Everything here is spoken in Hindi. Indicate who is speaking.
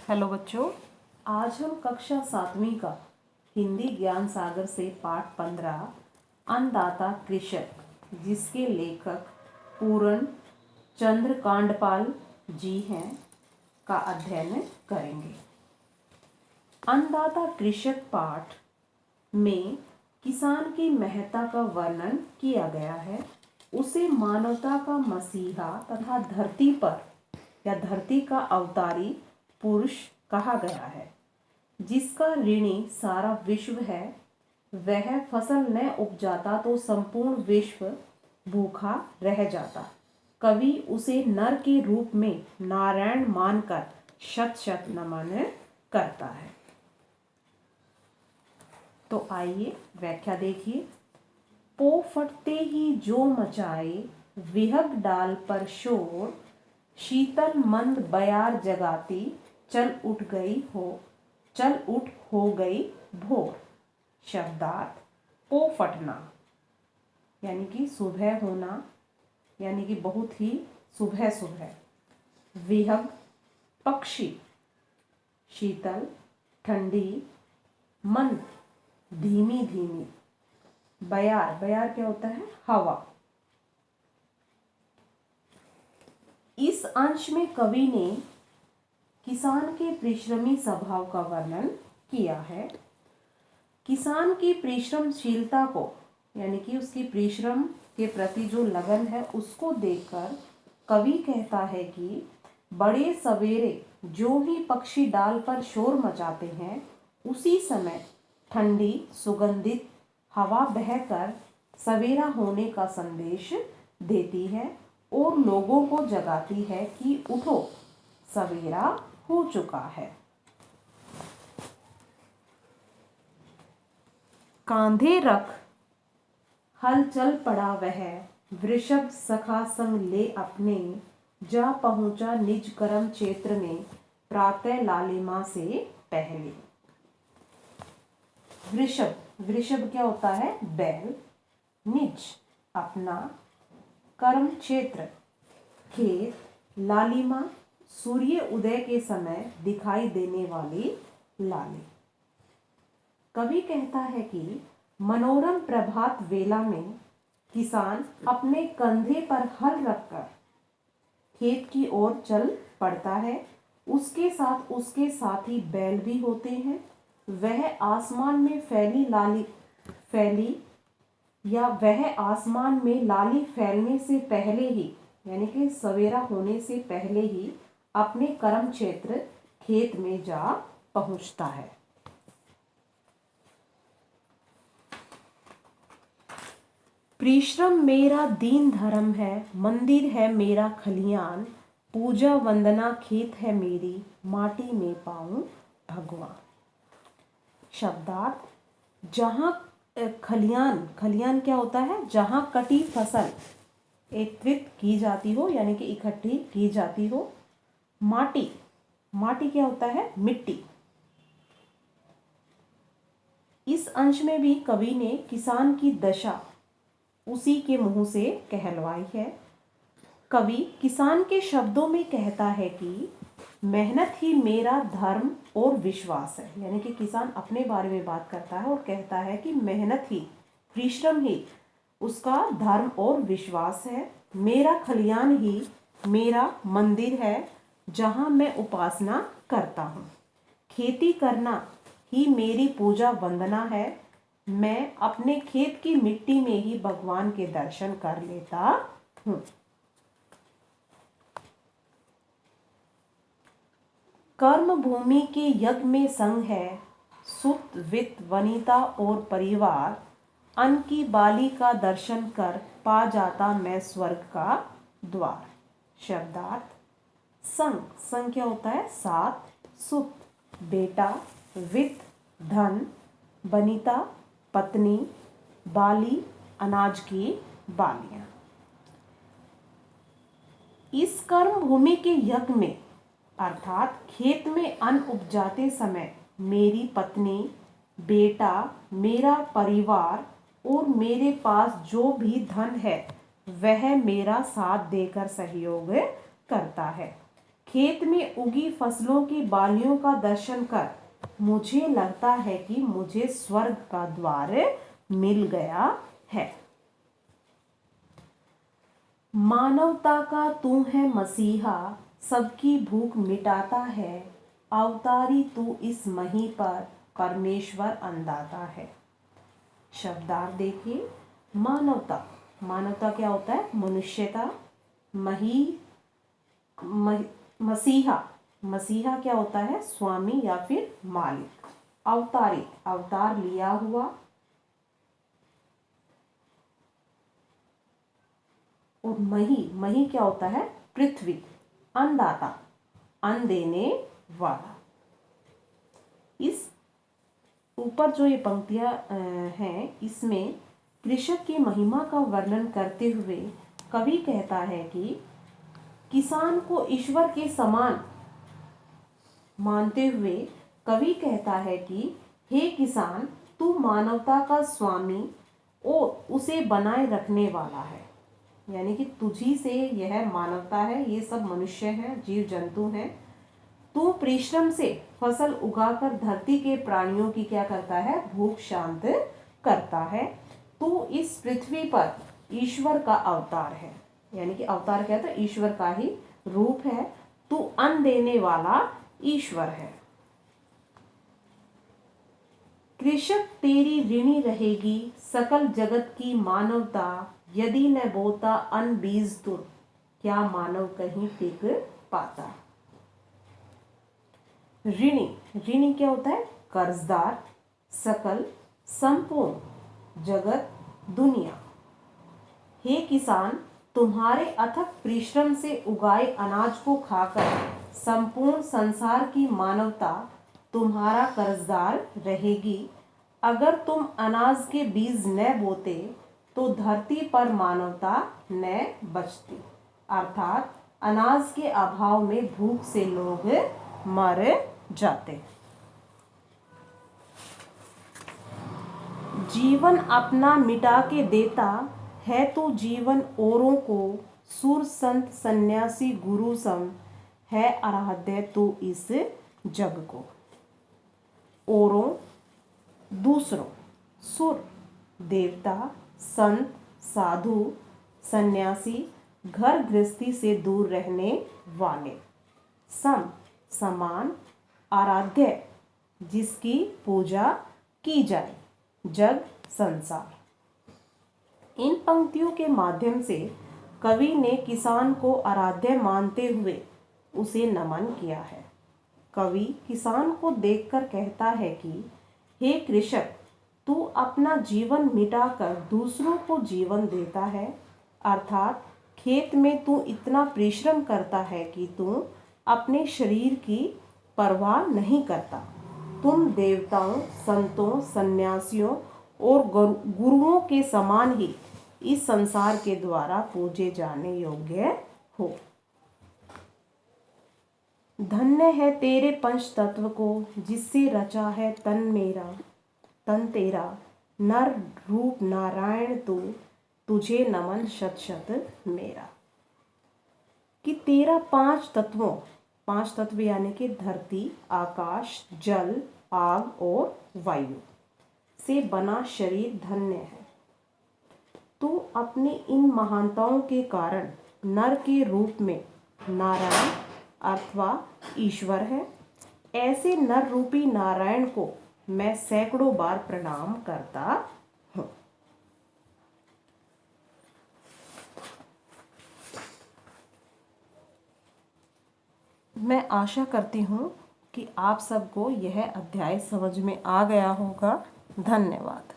Speaker 1: हेलो बच्चों, आज हम कक्षा 7वीं का हिंदी ज्ञान सागर से पाठ 15 अन्नदाता कृषक जिसके लेखक पूर्ण चंद्र कांडपाल जी हैं का अध्ययन करेंगे। अन्नदाता कृषक पाठ में किसान की महत्ता का वर्णन किया गया है। उसे मानवता का मसीहा तथा धरती पर या धरती का अवतारी पुरुष कहा गया है। जिसका ऋणी सारा विश्व है। वह फसल न उपजाता तो संपूर्ण विश्व भूखा रह जाता। कवि उसे नर के रूप में नारायण मानकर शत शत नमन करता है। तो आइए व्याख्या देखिए। पो फटते ही जो मचाए विहग डाल पर शोर, शीतल मंद बयार जगाती चल उठ हो गई भोर। शब्दार्थ पो फटना यानी कि सुबह होना, यानी कि बहुत ही सुबह सुबह। विहग पक्षी, शीतल ठंडी, मंद धीमी धीमी, बयार बयार क्या होता है? हवा। इस अंश में कवि ने किसान के परिश्रमी स्वभाव का वर्णन किया है। किसान की परिश्रमशीलता को यानी कि उसकी परिश्रम के प्रति जो लगन है उसको देखकर कवि कहता है कि बड़े सवेरे जो ही पक्षी डाल पर शोर मचाते हैं, उसी समय ठंडी सुगंधित हवा बहकर सवेरा होने का संदेश देती है और लोगों को जगाती है कि उठो, सवेरा हो चुका है। कांधे रख हल चल पड़ा वह, वृषभ सखा संग ले अपने, जा पहुंचा निज कर्म क्षेत्र में प्रातः लालिमा से पहले। वृषभ, वृषभ क्या होता है? बैल। निज अपना, कर्म क्षेत्र खेत, लालिमा सूर्य उदय के समय दिखाई देने वाली लाली। कवि कहता है कि मनोरम प्रभात वेला में किसान अपने कंधे पर हल रखकर खेत की ओर चल पड़ता है। उसके साथ ही बैल भी होते हैं। वह आसमान में आसमान में लाली फैलने से पहले ही यानी कि सवेरा होने से पहले ही अपने कर्म क्षेत्र खेत में जा पहुंचता है। परिश्रम मेरा दीन धर्म है, मंदिर है मेरा खलियान, पूजा वंदना खेत है मेरी, माटी में पाऊं भगवान। शब्दार्थ जहां खलियान, खलियान क्या होता है? जहां कटी फसल एकत्रित की जाती हो यानी कि इकट्ठी की जाती हो। माटी, माटी क्या होता है? मिट्टी। इस अंश में भी कवि ने किसान की दशा उसी के मुंह से कहलवाई है। कवि किसान के शब्दों में कहता है कि मेहनत ही मेरा धर्म और विश्वास है। यानी कि किसान अपने बारे में बात करता है और कहता है कि मेहनत ही, परिश्रम ही उसका धर्म और विश्वास है। मेरा खलियान ही मेरा मंदिर है जहां मैं उपासना करता हूँ। खेती करना ही मेरी पूजा वंदना है। मैं अपने खेत की मिट्टी में ही भगवान के दर्शन कर लेता हूँ। कर्म भूमि के यज्ञ में संग है, सुत वित्त वनिता और परिवार, अन्न की बाली का दर्शन कर पा जाता मैं स्वर्ग का द्वार। शब्दार्थ संग, संग क्या होता है? साथ, सुत बेटा, वित्त धन, बनिता पत्नी, बाली अनाज की बालियां। इस कर्म भूमि के यज्ञ में अर्थात खेत में अन्न उपजाते समय मेरी पत्नी, बेटा, मेरा परिवार और मेरे पास जो भी धन है वह मेरा साथ देकर सहयोग करता है। खेत में उगी फसलों की बालियों का दर्शन कर मुझे लगता है कि मुझे स्वर्ग का द्वार मिल गया है। मानवता का तू है मसीहा, सबकी भूख मिटाता है, अवतारी तू इस मही पर, परमेश्वर अंदाता है। शब्दार्थ देखिए, मानवता, मानवता क्या होता है? मनुष्यता। मसीहा, मसीहा क्या होता है? स्वामी या फिर मालिक। अवतारी, अवतार लिया हुआ। और मही, मही क्या होता है? पृथ्वी। अन्नदाता, अन्न देने वाला। इस ऊपर जो ये पंक्तियां हैं, इसमें कृषक की महिमा का वर्णन करते हुए कवि कहता है कि किसान को ईश्वर के समान मानते हुए कवि कहता है कि हे किसान, तू मानवता का स्वामी और उसे बनाए रखने वाला है। यानी कि तुझी से यह मानवता है, ये सब मनुष्य हैं, जीव जंतु हैं। तू परिश्रम से फसल उगाकर धरती के प्राणियों की क्या करता है? भूख शांत करता है। तू इस पृथ्वी पर ईश्वर का अवतार है। यानी कि अवतार क्या था? ईश्वर का ही रूप है। तू अन्न देने वाला ईश्वर है। कृषक तेरी ऋणी रहेगी सकल जगत की मानवता, यदि न बोता अन्न बीज तुर, क्या मानव कहीं टिक पाता। ऋणी, ऋणी क्या होता है? कर्जदार, सकल, संपूर्ण, जगत, दुनिया। हे किसान, तुम्हारे अथक परिश्रम से उगाए अनाज को खाकर संपूर्ण संसार की मानवता तुम्हारा कर्जदार रहेगी। अगर तुम अनाज के बीज न बोते तो धरती पर मानवता न बचती। अर्थात अनाज के अभाव में भूख से लोग मर जाते। जीवन अपना मिटा के देता है तो जीवन औरों को, सुर संत सन्यासी गुरु सम है आराध्य तू इस जग को। औरों, दूसरों, सुर, देवता, संत, साधु, सन्यासी, घर गृहस्थी से दूर रहने वाले, सम, समान, आराध्य, जिसकी पूजा की जाए, जग, संसार। इन पंक्तियों के माध्यम से कवि ने किसान को आराध्य मानते हुए उसे नमन किया है। कवि किसान को देखकर कहता है कि हे कृषक, तू अपना जीवन मिटाकर दूसरों को जीवन देता है। अर्थात खेत में तू इतना परिश्रम करता है कि तू अपने शरीर की परवाह नहीं करता। तुम देवताओं, संतों, सन्यासियों और गुरुओं के समान ही इस संसार के द्वारा पूजे जाने योग्य हो। धन्य है तेरे पंच तत्व को, जिससे रचा है तन मेरा, तन तेरा, नर रूप नारायण तू, तुझे नमन शत शत मेरा। कि तेरा पांच तत्व यानी कि धरती, आकाश, जल, आग और वायु से बना शरीर धन्य है। तू अपनी इन महानताओं के कारण नर के रूप में नारायण अथवा ईश्वर है। ऐसे नर रूपी नारायण को मैं सैकड़ों बार प्रणाम करता हूँ। मैं आशा करती हूँ कि आप सबको यह अध्याय समझ में आ गया होगा। धन्यवाद।